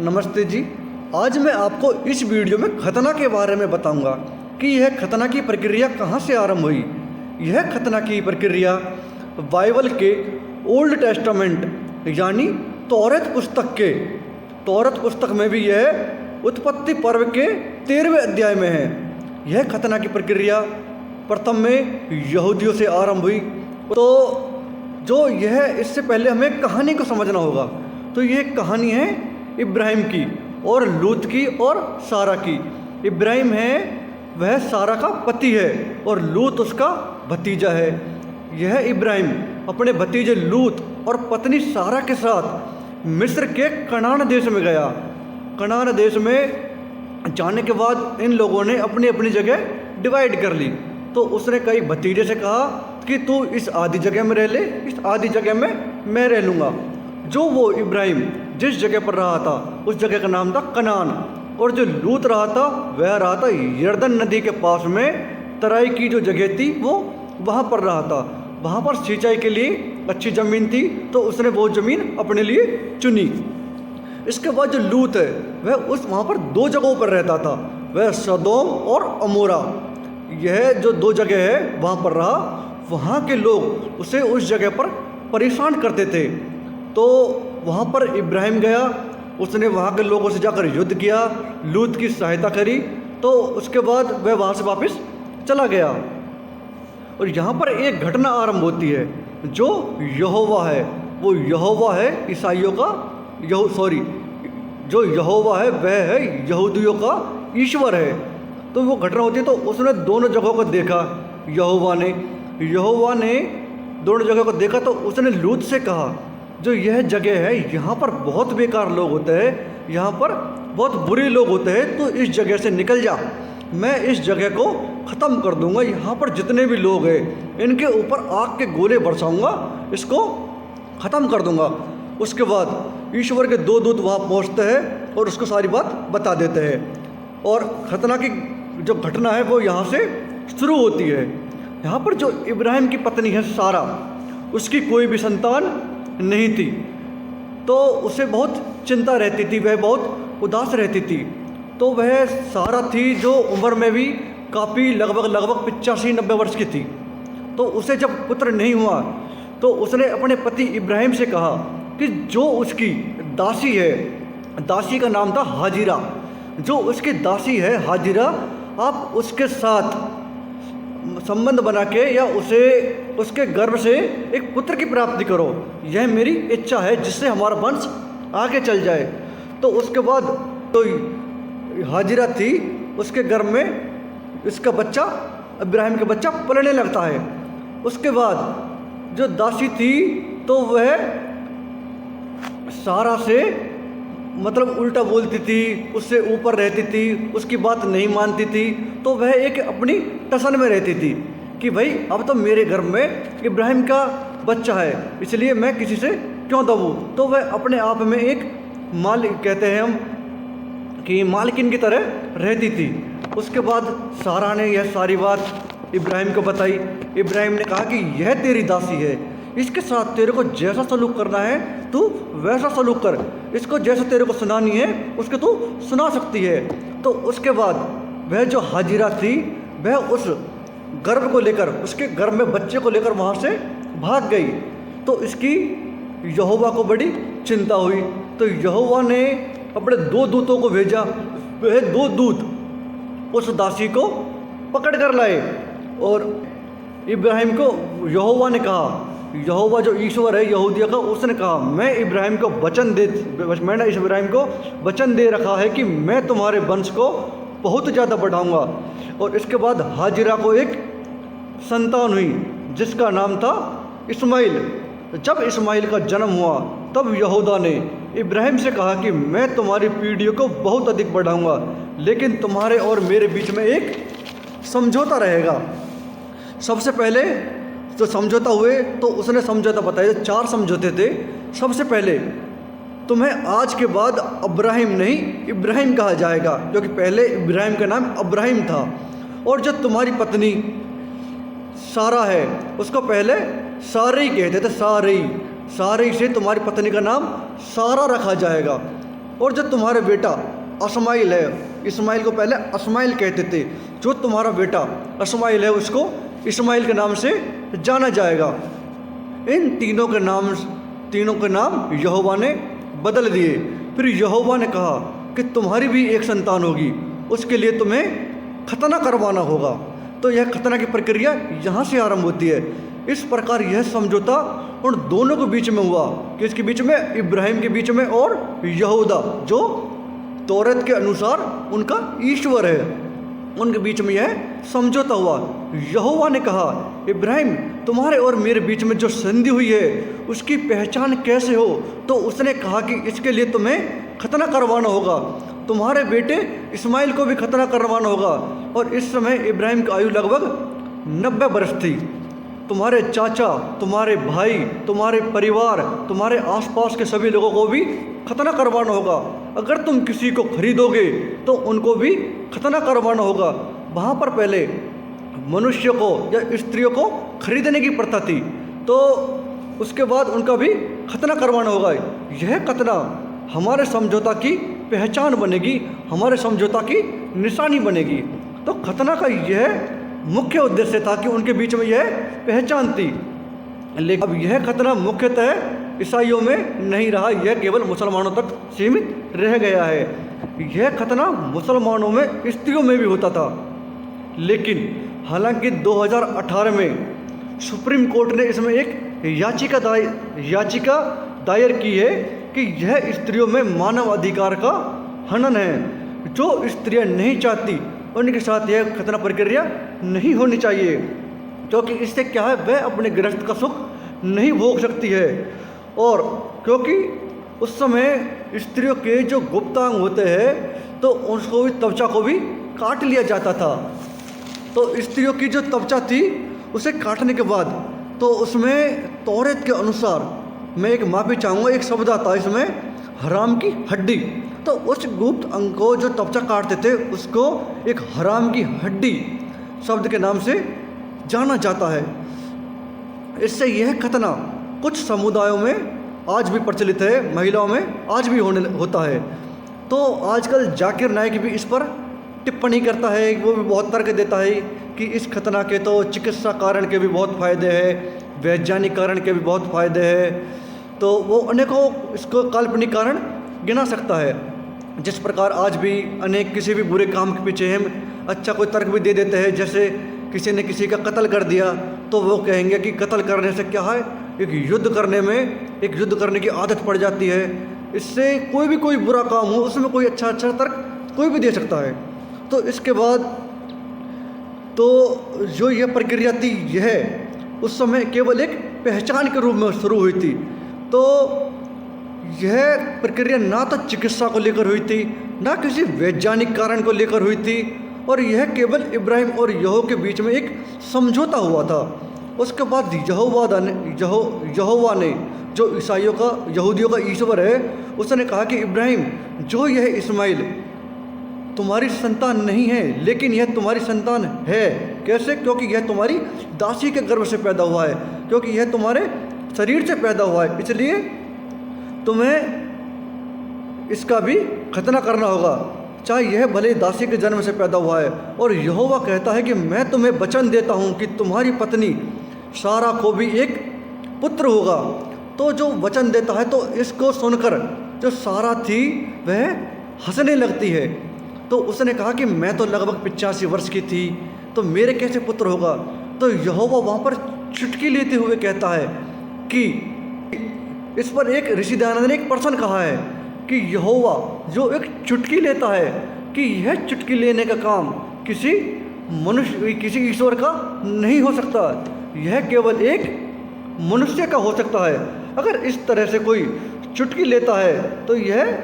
नमस्ते जी। आज मैं आपको इस वीडियो में खतना के बारे में बताऊंगा कि यह खतना की प्रक्रिया कहाँ से आरंभ हुई। यह खतना की प्रक्रिया बाइबल के ओल्ड टेस्टामेंट यानी तौरात पुस्तक में भी यह उत्पत्ति पर्व के 13वें अध्याय में है। यह खतना की प्रक्रिया प्रथम में यहूदियों से आरंभ हुई। तो जो यह इससे पहले हमें कहानी को समझना होगा। तो यह कहानी है इब्राहिम की और लूत की और सारा की। इब्राहिम है वह सारा का पति है और लूत उसका भतीजा है। यह इब्राहिम अपने भतीजे लूत और पत्नी सारा के साथ मिस्र के कनान देश में गया। कनान देश में जाने के बाद इन लोगों ने अपनी अपनी जगह डिवाइड कर ली। तो उसने कई भतीजे से कहा कि तू इस आधी जगह में रह ले, इस आधी जगह में मैं रह लूँगा। जो वो इब्राहिम जिस जगह पर रहा था उस जगह का नाम था कनान, और जो लूत रहा था वह रहा था यरदन नदी के पास में तराई की जो जगह थी वो वहाँ पर रहा था। वहाँ पर सिंचाई के लिए अच्छी ज़मीन थी तो उसने वो ज़मीन अपने लिए चुनी। इसके बाद जो लूत है वह वहाँ पर दो जगहों पर रहता था, वह सदोम और अमोरा। यह जो दो जगह है वहाँ पर रहा। वहाँ के लोग उसे उस जगह पर परेशान करते थे। तो वहाँ पर इब्राहिम गया, उसने वहाँ के लोगों से जाकर युद्ध किया, लूत की सहायता करी। तो उसके बाद वह वहाँ से वापस चला गया। और यहाँ पर एक घटना आरंभ होती है। जो यहोवा है वो यहोवा है ईसाइयों का जो यहोवा है वह है यहूदियों का ईश्वर है। तो वो घटना होती है। तो उसने दोनों जगहों को देखा। यहोवा ने दोनों जगहों को देखा। तो उसने लूत से कहा जो यह जगह है यहाँ पर बहुत बेकार लोग होते हैं, यहाँ पर बहुत बुरे लोग होते हैं, तो इस जगह से निकल जा। मैं इस जगह को ख़त्म कर दूंगा। यहाँ पर जितने भी लोग हैं इनके ऊपर आग के गोले बरसाऊंगा, इसको ख़त्म कर दूंगा। उसके बाद ईश्वर के दो दूत वहाँ पहुँचते हैं और उसको सारी बात बता देते हैं। और खतना की जो घटना है वो यहाँ से शुरू होती है। यहाँ पर जो इब्राहिम की पत्नी है सारा, उसकी कोई भी संतान नहीं थी। तो उसे बहुत चिंता रहती थी, वह बहुत उदास रहती थी। तो वह सारा थी जो उम्र में भी काफ़ी लगभग 85-90 वर्ष की थी। तो उसे जब पुत्र नहीं हुआ तो उसने अपने पति इब्राहिम से कहा कि जो उसकी दासी है, दासी का नाम था हाजिरा, जो उसकी दासी है हाजिरा, आप उसके साथ संबंध बना के या उसके गर्भ से एक पुत्र की प्राप्ति करो। यह मेरी इच्छा है जिससे हमारा वंश आगे चल जाए। तो उसके बाद तो हाजिरा थी, उसके गर्भ में इसका बच्चा इब्राहिम का बच्चा पलने लगता है। उसके बाद जो दासी थी तो वह सारा से उल्टा बोलती थी, उससे ऊपर रहती थी, उसकी बात नहीं मानती थी। तो वह एक अपनी टसन में रहती थी कि भाई अब तो मेरे घर में इब्राहिम का बच्चा है, इसलिए मैं किसी से क्यों दबूँ। तो वह अपने आप में एक कहते हैं हम कि मालकिन की तरह रहती थी। उसके बाद सारा ने यह सारी बात इब्राहिम को बताई। इब्राहिम ने कहा कि यह तेरी दासी है, इसके साथ तेरे को जैसा सलूक करना है तू वैसा सलूक कर, इसको जैसा तेरे को सुनानी है उसको तू सुना सकती है। तो उसके बाद वह जो हाजिरा थी वह उस गर्भ को लेकर, उसके गर्भ में बच्चे को लेकर वहाँ से भाग गई। तो इसकी यहोवा को बड़ी चिंता हुई। तो यहोवा ने अपने दो दूतों को भेजा। वह दो दूत उस दासी को पकड़ कर लाए और इब्राहिम को यहोवा ने कहा, यहोवा जो ईश्वर है यहूदिया का, उसने कहा मैंने इस इब्राहिम को वचन दे रखा है कि मैं तुम्हारे वंश को बहुत ज़्यादा बढ़ाऊंगा। और इसके बाद हाजिरा को एक संतान हुई जिसका नाम था इस्माइल। जब इस्माइल का जन्म हुआ तब यहूदा ने इब्राहिम से कहा कि मैं तुम्हारी पीढ़ियों को बहुत अधिक बढ़ाऊंगा, लेकिन तुम्हारे और मेरे बीच में एक समझौता रहेगा। सबसे पहले तो समझौता हुए तो उसने समझौता बताया, 4 समझौते थे। सबसे पहले तुम्हें आज के बाद अब्राहिम नहीं इब्राहिम कहा जाएगा, क्योंकि पहले इब्राहिम का नाम अब्राहिम था। और जो तुम्हारी पत्नी सारा है उसको पहले सारई कहते थे, सारई से तुम्हारी पत्नी का नाम सारा रखा जाएगा। और जो तुम्हारे बेटा इस्माइल है, इस्माइल को पहले अस्माइल कहते थे, जो तुम्हारा बेटा इस्माइल है उसको इस्माइल के नाम से जाना जाएगा। इन तीनों के नाम यहोवा ने बदल दिए। फिर यहोवा ने कहा कि तुम्हारी भी एक संतान होगी, उसके लिए तुम्हें खतना करवाना होगा। तो यह खतना की प्रक्रिया यहाँ से आरंभ होती है। इस प्रकार यह समझौता उन दोनों के बीच में हुआ, किसके बीच में? इब्राहिम के बीच में और यहूदा जो तौरात के अनुसार उनका ईश्वर है, उनके बीच में यह समझौता हुआ। यहोवा ने कहा, इब्राहिम तुम्हारे और मेरे बीच में जो संधि हुई है उसकी पहचान कैसे हो? तो उसने कहा कि इसके लिए तुम्हें खतना करवाना होगा, तुम्हारे बेटे इस्माइल को भी खतना करवाना होगा। और इस समय इब्राहिम की आयु लगभग 90 वर्ष थी। तुम्हारे चाचा, तुम्हारे भाई, तुम्हारे परिवार, तुम्हारे आसपास के सभी लोगों को भी खतना करवाना होगा। अगर तुम किसी को खरीदोगे तो उनको भी खतना करवाना होगा। वहाँ पर पहले मनुष्य को या स्त्रियों को खरीदने की प्रथा थी, तो उसके बाद उनका भी खतना करवाना होगा। यह खतना हमारे समझौता की पहचान बनेगी, हमारे समझौता की निशानी बनेगी। तो खतना का यह मुख्य उद्देश्य था कि उनके बीच में यह पहचान थी। लेकिन अब यह खतना मुख्यतः ईसाइयों में नहीं रहा, यह केवल मुसलमानों तक सीमित रह गया है। यह खतना मुसलमानों में, स्त्रियों में भी होता था। लेकिन हालांकि 2018 में सुप्रीम कोर्ट ने इसमें एक याचिका दायर की है कि यह स्त्रियों में मानव अधिकार का हनन है। जो स्त्रियां नहीं चाहती उनके साथ यह खतना प्रक्रिया नहीं होनी चाहिए, क्योंकि इससे क्या है, वह अपने गृहस्थ का सुख नहीं भोग सकती है। और क्योंकि उस समय स्त्रियों के जो गुप्तांग होते हैं तो उसको भी, त्वचा को भी काट लिया जाता था। तो स्त्रियों की जो त्वचा थी उसे काटने के बाद तो उसमें तौरात के अनुसार, मैं एक माफ़ी चाहूँगा, एक शब्द आता है इसमें, हराम की हड्डी। तो उस गुप्त अंग को जो त्वचा काटते थे उसको एक हराम की हड्डी शब्द के नाम से जाना जाता है। इससे यह खतना कुछ समुदायों में आज भी प्रचलित है, महिलाओं में आज भी होता है। तो आजकल जाकिर नाइक भी इस पर टिप्पणी करता है, वो भी बहुत तर्क देता है कि इस खतना के तो चिकित्सा कारण के भी बहुत फ़ायदे हैं, वैज्ञानिक कारण के भी बहुत फ़ायदे हैं। तो वो अनेकों इसको काल्पनिक कारण गिना सकता है। जिस प्रकार आज भी अनेक किसी भी बुरे काम के पीछे हम अच्छा कोई तर्क भी दे देते हैं, जैसे किसी ने किसी का कत्ल कर दिया तो वो कहेंगे कि कत्ल करने से क्या है, एक युद्ध करने की आदत पड़ जाती है। इससे कोई बुरा काम हो उसमें कोई अच्छा तर्क कोई भी दे सकता है। तो इसके बाद तो जो यह प्रक्रिया थी यह उस समय केवल एक पहचान के रूप में शुरू हुई थी। तो यह प्रक्रिया ना तो चिकित्सा को लेकर हुई थी, ना किसी वैज्ञानिक कारण को लेकर हुई थी, और यह केवल इब्राहिम और यहोवा के बीच में एक समझौता हुआ था। उसके बाद यहोवा ने जो यहूदियों का ईश्वर है, उसने कहा कि इब्राहिम, जो यह इस्माइल तुम्हारी संतान नहीं है, लेकिन यह तुम्हारी संतान है। कैसे? क्योंकि यह तुम्हारी दासी के गर्भ से पैदा हुआ है, क्योंकि यह तुम्हारे शरीर से पैदा हुआ है, इसलिए तुम्हें इसका भी खतना करना होगा, चाहे यह भले दासी के जन्म से पैदा हुआ है। और यहोवा कहता है कि मैं तुम्हें वचन देता हूँ कि तुम्हारी पत्नी सारा को भी एक पुत्र होगा। तो जो वचन देता है तो इसको सुनकर जो सारा थी वह हंसने लगती है। तो उसने कहा कि मैं तो लगभग 85 वर्ष की थी, तो मेरे कैसे पुत्र होगा? तो यहोवा वहाँ पर चुटकी लेते हुए कहता है कि इस पर एक ऋषि दयानंद ने एक प्रश्न कहा है कि यहोवा जो एक चुटकी लेता है, कि यह चुटकी लेने का काम किसी मनुष्य, किसी ईश्वर का नहीं हो सकता, यह केवल एक मनुष्य का हो सकता है। अगर इस तरह से कोई चुटकी लेता है तो यह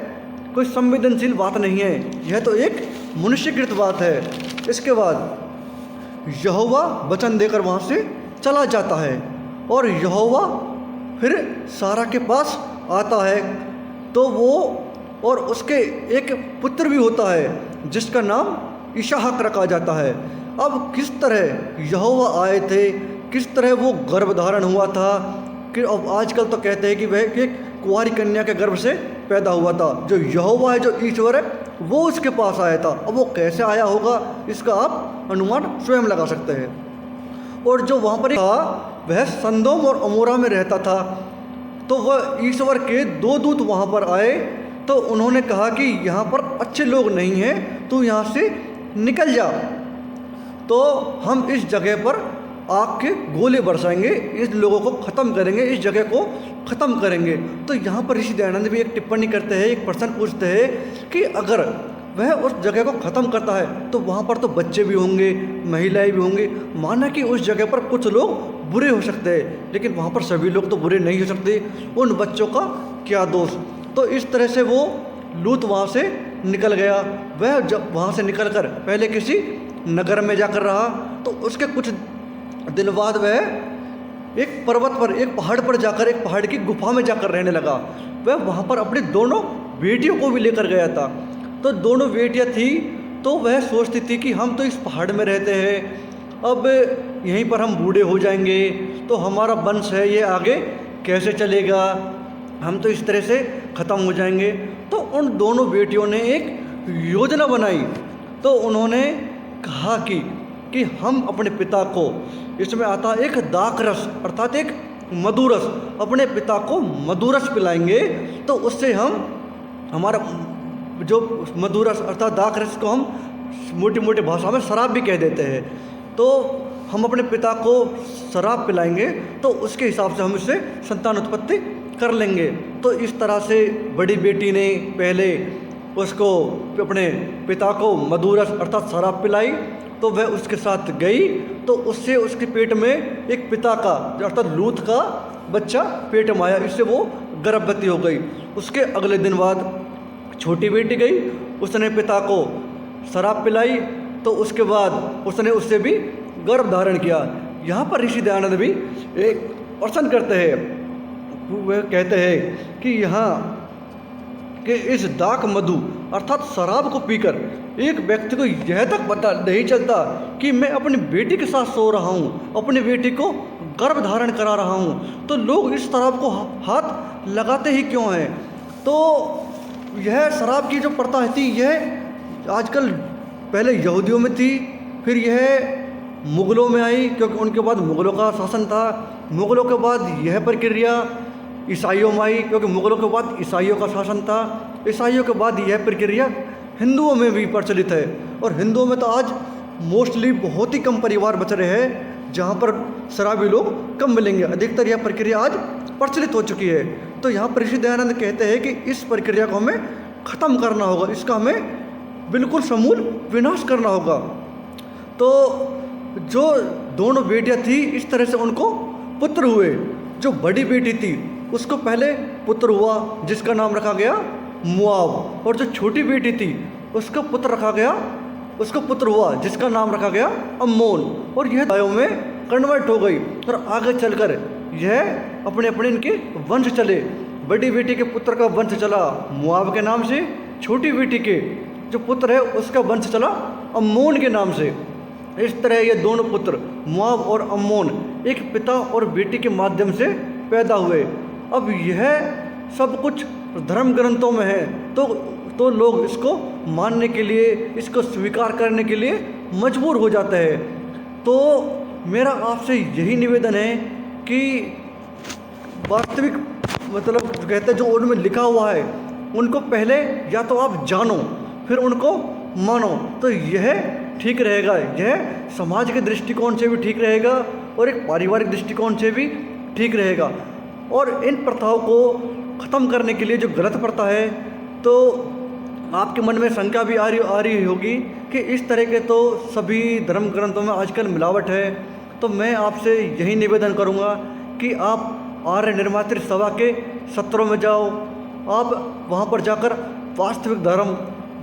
कोई संवेदनशील बात नहीं है, यह तो एक मनुष्यकृत बात है। इसके बाद यहोवा वचन देकर वहाँ से चला जाता है और यहोवा फिर सारा के पास आता है। तो वो और उसके एक पुत्र भी होता है जिसका नाम इसहाक रखा जाता है। अब किस तरह यहोवा आए थे, किस तरह वो गर्भ धारण हुआ था, कि अब आजकल तो कहते हैं कि वह एक कुंवारी कन्या के गर्भ से पैदा हुआ था। जो यहोवा है, जो ईश्वर है, वो उसके पास आया था। अब वो कैसे आया होगा इसका आप अनुमान स्वयं लगा सकते हैं। और जो वहाँ पर था वह सन्दोम और अमोरा में रहता था। तो वह ईश्वर के 2 दूत वहाँ पर आए, तो उन्होंने कहा कि यहाँ पर अच्छे लोग नहीं हैं, तू यहाँ से निकल जा। तो हम इस जगह पर आग के गोले बरसाएंगे, इस लोगों को ख़त्म करेंगे, इस जगह को ख़त्म करेंगे। तो यहाँ पर ऋषि दयानंद भी एक टिप्पणी करते हैं, एक प्रश्न पूछते हैं कि अगर वह उस जगह को ख़त्म करता है तो वहाँ पर तो बच्चे भी होंगे, महिलाएं भी होंगी। माना कि उस जगह पर कुछ लोग बुरे हो सकते हैं, लेकिन वहाँ पर सभी लोग तो बुरे नहीं हो सकते, उन बच्चों का क्या दोष। तो इस तरह से वो लूत वहाँ से निकल गया। वह जब वहाँ से निकल कर पहले किसी नगर में जाकर रहा, तो उसके कुछ दिन बाद वह एक पर्वत पर, एक पहाड़ पर जाकर, एक पहाड़ की गुफा में जाकर रहने लगा। वह वहाँ पर अपनी दोनों बेटियों को भी लेकर गया था। तो दोनों बेटियाँ थी, तो वह सोचती थी कि हम तो इस पहाड़ में रहते हैं, अब यहीं पर हम बूढ़े हो जाएंगे, तो हमारा वंश है ये आगे कैसे चलेगा, हम तो इस तरह से ख़त्म हो जाएंगे। तो उन दोनों बेटियों ने एक योजना बनाई। तो उन्होंने कहा कि हम अपने पिता को, इसमें आता एक दाखरस अर्थात एक मधुरस, अपने पिता को मधुरस पिलाएंगे, तो उससे हम हमारा जो मधुरस अर्थात दाखरस को हम मोटी मोटी भाषा में शराब भी कह देते हैं, तो हम अपने पिता को शराब पिलाएंगे, तो उसके हिसाब से हम इससे संतान उत्पत्ति कर लेंगे। तो इस तरह से बड़ी बेटी ने पहले उसको, अपने पिता को मधुरस अर्थात शराब पिलाई। तो वह उसके साथ गई, तो उससे उसके पेट में एक पिता का अर्थात लूत का बच्चा पेट में आया, इससे वो गर्भवती हो गई। उसके अगले दिन बाद छोटी बेटी गई, उसने पिता को शराब पिलाई, तो उसके बाद उसने उससे भी गर्भ धारण किया। यहाँ पर ऋषि दयानंद भी एक प्रश्न करते हैं, वह कहते हैं कि यहाँ कि इस दाक मधु अर्थात शराब को पीकर एक व्यक्ति को यह तक पता नहीं चलता कि मैं अपनी बेटी के साथ सो रहा हूँ, अपनी बेटी को गर्भ धारण करा रहा हूँ, तो लोग इस शराब को हाथ लगाते ही क्यों हैं। तो यह शराब की जो प्रथा थी, यह आजकल पहले यहूदियों में थी, फिर यह मुग़लों में आई, क्योंकि उनके बाद मुग़लों का शासन था। मुग़लों के बाद यह प्रक्रिया ईसाइयों में आई, क्योंकि मुग़लों के बाद ईसाइयों का शासन था। ईसाइयों के बाद यह प्रक्रिया हिंदुओं में भी प्रचलित है, और हिंदुओं में तो आज मोस्टली बहुत ही कम परिवार बच रहे हैं जहाँ पर शराबी लोग कम मिलेंगे। अधिकतर यह प्रक्रिया आज प्रचलित हो चुकी है। तो यहाँ पर ऋषि दयानंद कहते हैं कि इस प्रक्रिया को हमें ख़त्म करना होगा, इसका हमें बिल्कुल समूल विनाश करना होगा। तो जो दोनों बेटियाँ थी, इस तरह से उनको पुत्र हुए। जो बड़ी बेटी थी उसको पहले पुत्र हुआ जिसका नाम रखा गया मुआब, और जो छोटी बेटी थी उसका पुत्र रखा गया, उसको पुत्र हुआ जिसका नाम रखा गया अम्मोन। और यह दायों में कन्वर्ट हो गई, और आगे चलकर यह अपने अपने इनके वंश चले। बड़ी बेटी के पुत्र का वंश चला मुआब के नाम से, छोटी बेटी के जो पुत्र है उसका वंश चला अम्मोन के नाम से। इस तरह ये दोनों पुत्र मुआब और अम्मोन एक पिता और बेटी के माध्यम से पैदा हुए। अब यह सब कुछ धर्म ग्रंथों में है, तो लोग इसको मानने के लिए, इसको स्वीकार करने के लिए मजबूर हो जाते हैं। तो मेरा आपसे यही निवेदन है कि वास्तविक मतलब कहते हैं जो उनमें लिखा हुआ है उनको पहले या तो आप जानो फिर उनको मानो, तो यह ठीक रहेगा। यह समाज के दृष्टिकोण से भी ठीक रहेगा और एक पारिवारिक दृष्टिकोण से भी ठीक रहेगा। और इन प्रथाओं को ख़त्म करने के लिए जो गलत प्रथा है, तो आपके मन में शंका भी आ रही होगी कि इस तरह के तो सभी धर्म ग्रंथों में आजकल मिलावट है। तो मैं आपसे यही निवेदन करूंगा कि आप आर्य निर्मात्री सभा के सत्रों में जाओ, आप वहां पर जाकर वास्तविक धर्म,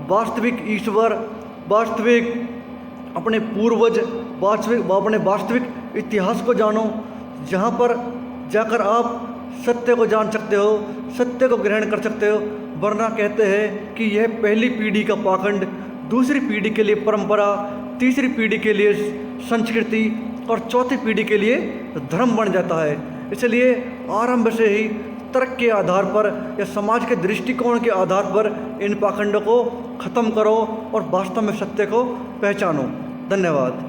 वास्तविक ईश्वर, वास्तविक अपने पूर्वज, अपने वास्तविक इतिहास को जानो, जहाँ पर जाकर आप सत्य को जान सकते हो, सत्य को ग्रहण कर सकते हो। वरना कहते हैं कि यह पहली पीढ़ी का पाखंड दूसरी पीढ़ी के लिए परंपरा, तीसरी पीढ़ी के लिए संस्कृति और चौथी पीढ़ी के लिए धर्म बन जाता है। इसलिए आरंभ से ही तर्क के आधार पर या समाज के दृष्टिकोण के आधार पर इन पाखंडों को ख़त्म करो और वास्तव में सत्य को पहचानो। धन्यवाद।